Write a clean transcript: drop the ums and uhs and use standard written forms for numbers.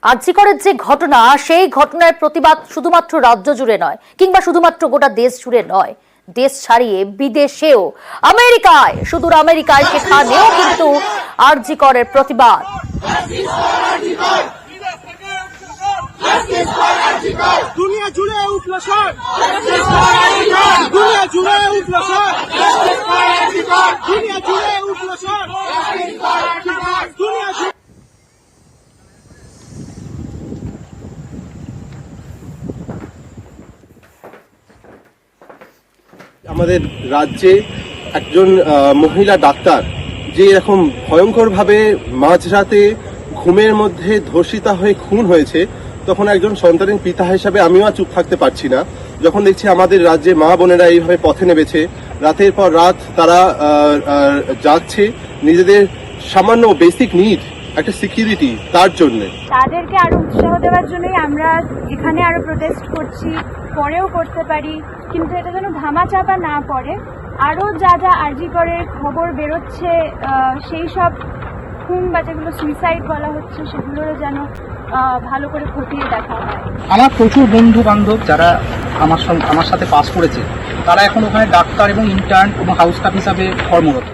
আরজি করের যে ঘটনা, সেই ঘটনার প্রতিবাদ শুধুমাত্র রাজ্য জুড়ে নয় কিংবা শুধুমাত্র গোটা দেশ জুড়ে নয়, দেশ ছাড়িয়ে বিদেশেও, আমেরিকায়, সুদূর আমেরিকায়, সেখানেও কিন্তু আরজি করের প্রতিবাদ। দুনিয়া জুড়ে উঠল স্যার, দুনিয়া জুড়ে উঠল স্যার, দুনিয়া জুড়ে উঠল স্যার, দুনিয়া জুড়ে। আমাদের রাজ্যে একজন মহিলা ডাক্তার যে এরকম ভয়ঙ্করভাবে মাঝরাতে ঘুমের মধ্যে ধর্ষিতা হয়ে খুন হয়েছে, তখন একজন সন্তানের পিতা হিসাবে আমিও আর চুপ থাকতে পারছি না। যখন দেখছি আমাদের রাজ্যে মা বোনেরা এইভাবে পথে নেমেছে, রাতের পর রাত তারা যাচ্ছে নিজেদের সামান্য বেসিক নিড, একটা সিকিউরিটি, তার জন্য তাদেরকে আরো উৎসাহ দেওয়ার জন্যই আমরা এখানে আরো প্রোটেস্ট করছি, পরেও করতে পারি, কিন্তু এটা যেন ধামাচাপা না পড়ে। আরো যা যা আরজি করের খবর বেরোচ্ছে, সেই সব খুন বা যেগুলো সুইসাইড বলা হচ্ছে, সেগুলোরও যেন ভালো করে খতিয়ে দেখা হয়। আমার প্রচুর বন্ধু বান্ধব যারা আমার সাথে পাস করেছে, তারা এখন ওখানে ডাক্তার এবং ইন্টার্ন এবং হাউস স্টাফ হিসাবে কর্মরত।